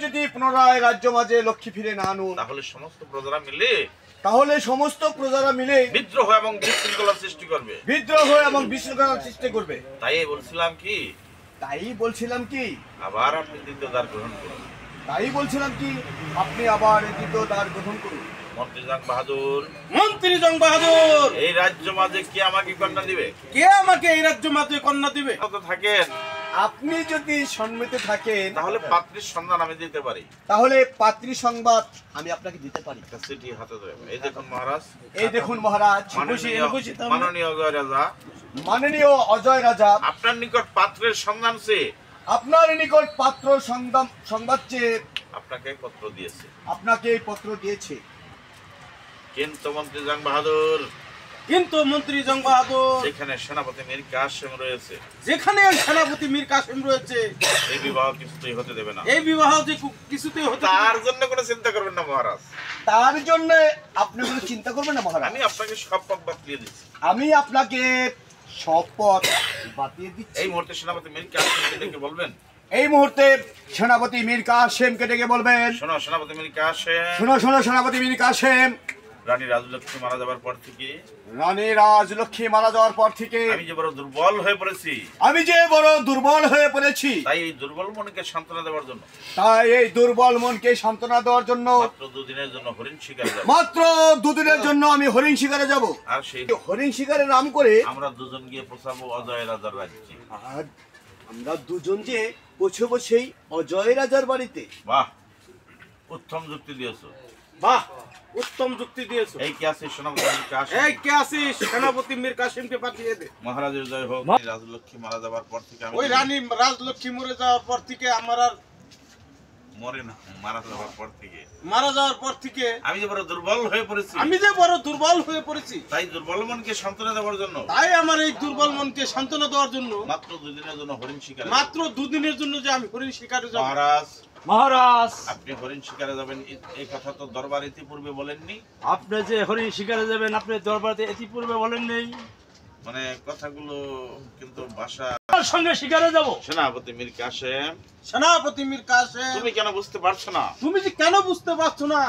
যদি পুনরায় রাজ্য মাঝে লক্ষ্মী ফিরে না আনুন, তাহলে সমস্ত প্রজারা মিলে বিদ্রোহ এবং বিশৃঙ্খলার সৃষ্টি করবে। তাই বলছিলাম কি আবার আপনি দ্বিতীয় দ্বার গ্রহণ করুন। মন্ত্রী জং বাহাদুর, এই রাজ্য মাঝে কে আমাকে কন্যা দিবে? থাকেন আপনি যদি সম্মত থাকেন তাহলে পাত্রীর সন্ধান আমি দিতে পারি, তাহলে পাত্রী সংবাদ আমি আপনাকে দিতে পারি। চিঠি হাতে দেবেন। এই দেখুন মহারাজ, মাননীয় অজয় রাজা আপনার নিকট পাত্রের সন্ধান চেয়ে, আপনার নিকট পাত্র সংবাদ চেয়ে আপনাকে এই পত্র দিয়েছে। কিন্তু মন্ত্রী জং বাহাদুর, যেখানে সেনাপতি মীর কাসেম রয়েছে, এই বিবাহ কিছুতেই হতে দেবে না। তার জন্য কোনো চিন্তা করবেন না মহারাজ। আপনি কোনো চিন্তা করবেন না মহারাজ। আমি আপনাকে সব পথ বাতলিয়ে দিচ্ছি। এই মুহূর্তে সেনাপতি মীর কাসেমকে ডেকে বলবেন। সেনাপতি মীর কাসেমকে ডেকে বলবেন, শোনো সেনাপতি মীর কাসেম, রানী রাজলক্ষ্মী মারা যাওয়ার পর থেকে আমি যে বড় দুর্বল হয়ে পড়েছি, তাই এই দুর্বল মনকে সান্ত্বনা দেওয়ার জন্য মাত্র দুদিনের জন্য আমি হরিণ শিকারে যাব। আর সেই হরিণ শিকারে নাম করে আমরা দুজন গিয়ে পৌঁছাবো অজয় রাজার রাজ্যে। আর আমরা দুজন যে পৌঁছবো সেই অজয় রাজার বাড়িতে। বাহ, উত্তম যুক্তি দিয়েছো। এই কে আছিস সেনাপতি মীর কাসেমকে পাঠিয়ে দে। মহারাজের জয় হোক। রাজলক্ষ্মী মারা যাওয়ার পর থেকে রানী রাজলক্ষ্মী মরে যাওয়ার পর থেকে মারা যাওয়ার পর থেকে আমি যে বড় দুর্বল হয়ে পড়েছি, তাই দুর্বল মনকে সান্ত্বনা দেওয়ার জন্য মাত্র দুদিনের জন্য যে আমি হরিণ শিকারে যাব। মহারাজ, আপনি হরিণ শিকারে যাবেন এই কথা তো দরবার ইতিপূর্বে বলেননি। আপনি যে হরিণ শিকারে যাবেন আপনি দরবারে ইতিপূর্বে বলেননি। মানে কথাগুলো কিন্তু ভাষা সঙ্গে শিকারে যাব। সেনাপতি মীর কাসেম, তুমি কেন বুঝতে পারছো না?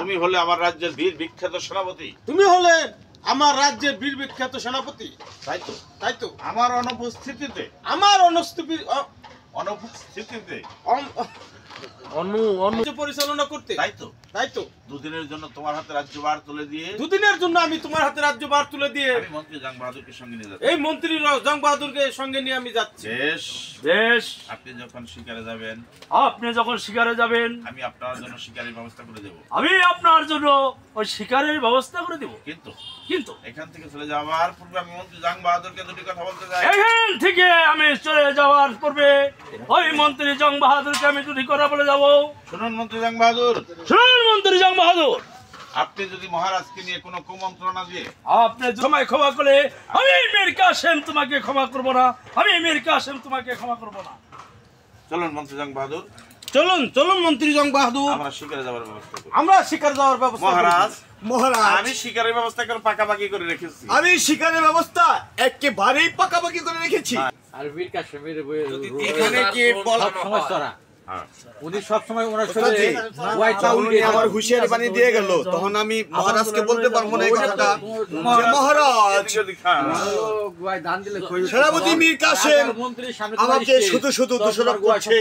তুমি হলে আমার রাজ্যের বীর বিখ্যাত সেনাপতি। তাই তো আমার অনুপস্থিতিতে পরিচালনা করতে, তাই তো দুদিনের জন্য তোমার হাতে রাজ্যভার তুলে দিয়ে আমি মন্ত্রী জং বাহাদুরকে সঙ্গে নিয়ে যাচ্ছি। এই মন্ত্রী জং বাহাদুরকে সঙ্গে নিয়ে আমি যাচ্ছি। বেশ, আপনি যখন শিকারে যাবেন আমি আপনার জন্য শিকারের ব্যবস্থা করে দেব। কিন্তু এখান থেকে চলে যাওয়ার পূর্বে আমি মন্ত্রী জং বাহাদুরকে দুটি কথা বলতে চাই। এখান থেকে আমি চলে যাওয়ার পূর্বে ওই মন্ত্রী জং বাহাদুরকে আমি দুটি কথা বলে যাব। শুনুন মন্ত্রী জং বাহাদুর, আপনি যদি মহারাজকে নিয়ে কোনো কুমন্ত্রণা দিয়ে আপনি সময় ক্ষমা করে আমি মীর কাসেম তোমাকে ক্ষমা করব না। চলুন মন্ত্রী জং বাহাদুর, চলুন মন্ত্রী জং বাহাদুর, আমরা শিকারে যাওয়ার ব্যবস্থা করি। মহারাজ, আমি শিকারের ব্যবস্থা করে পাকাপাকি করে রেখেছি। একেবারেই পাকাপাকি করে রেখেছি। আর বীর কাসেমের এখানে কি সমস্যা উনি সবসময় আমার হুঁশিয়ারি বাণী দিয়ে গেল, তখন আমি মহারাজকে বলতে পারবো না এই কথাটা। মহারাজ, সেনাপতি মীর কাসেম আমাকে শুধু দোষারোপ করছে।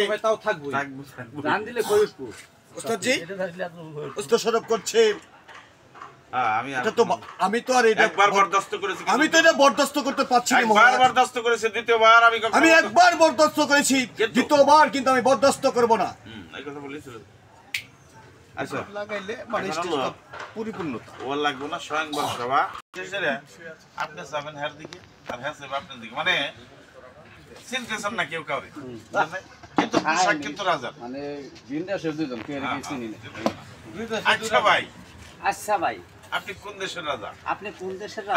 দোষারোপ করছে। আমি তো একবার বরদাস্ত করেছি, আমি তো এটা বরদাস্ত করতে পারছি না। বরদাস্ত করেছি, দ্বিতীয়বার আমি একবার বরদাস্ত করেছি, দ্বিতীয়বার কিন্তু আমি বরদাস্ত করব না। এই কথা বলেছিল। আচ্ছা, লাগাইলে মানে পরিপূর্ণতা ও লাগবে না। স্বয়ংবর সভা আপনি যাবেন হ্যার দিকে আর হ্যাঁ যাবে আপনার দিকে, মানে চিনতেছেন না কেউ কাউরে, কিন্তু পোশাক কিন্তু রাজার। মানে বিন্দাসের দুজন কে আর কি চিনি না। আচ্ছা ভাই, আপনি কোন দেশের রাজা?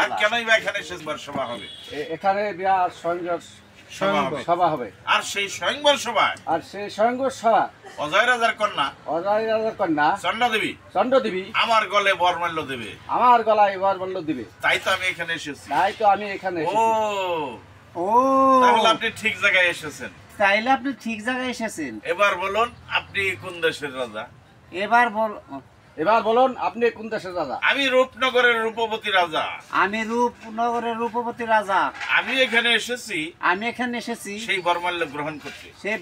আর কেনই বা এখানে শেষবার সভা হবে? এখানে বিয়ার সভা হবে। আর সেই স্বয়ংবর সভা অজয় রাজার কন্যা চন্দ্রদেবী আমার গলে বরমাল্য দেবে। আমার গলায় বরমাল্য দিবে। তাই তো আমি এখানে এসেছি। ও তাহলে আপনি ঠিক জায়গায় এসেছেন। তাইলে আপনি ঠিক জায়গায় এসেছেন। এবার বলুন আপনি কোন দেশের রাজা? এবার বলুন আপনি কোন দেশের রাজা? আমি রূপনগরের রূপবতী রাজা। আমি রূপনগরের রূপবতী রাজা। আমি এখানে এসেছি সেই বরমাল্য গ্রহণ করতে। সেই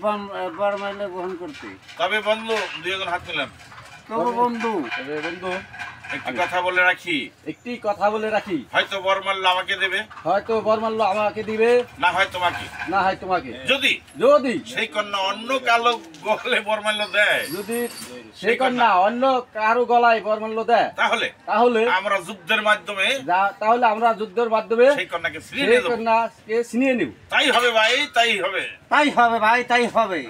বরমাল্য গ্রহণ করতে। তবে বন্ধু দুইজন হাত মিলান। তবে বন্ধু একটি কথা বলে রাখি, হয়তো বরমাল্য আমাকে দেবে, না হয় তোমাকে। যদি সেই কন্যা অন্য কালো গলে বরমাল্য দেয়, সেই কন্যা অন্য কারো গলায় বরমাল্য দেয়, তাহলে আমরা যুদ্ধের মাধ্যমে সেই কন্যাকে ছিনিয়ে নেব। তাই হবে ভাই, তাই হবে।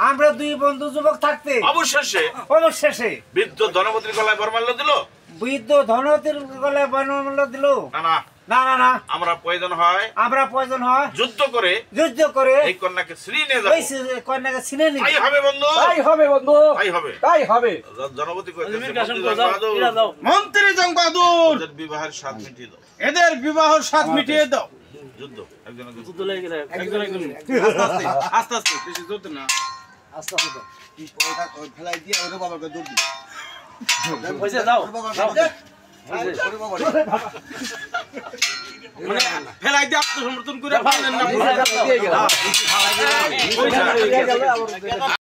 আমরা দুই বন্ধু যুবক থাকতে অবশেষে বৃদ্ধ ধনপতির গলায় বরমাল্য দিল। না, আমরা প্রয়োজন হয় যুদ্ধ করে এই কন্যাকে ছিনিয়ে নিয়ে যাব। তাই হবে বন্ধু, তাই হবে। জনপতি মন্ত্রী জং বাহাদুর, এদের বিবাহের স্বাদ মিটিয়ে দাও। যুদ্ধ যুদ্ধ লেগে গেলে একজন আস্তে বেশি জোরতে না। ফেলাই দিয়ে ওরে বাবাকে দৌড় দিই। হয়েছে, দাও মানে ফেলাই দিয়ে আত্মসমর্থন করে দিয়ে গেলাম।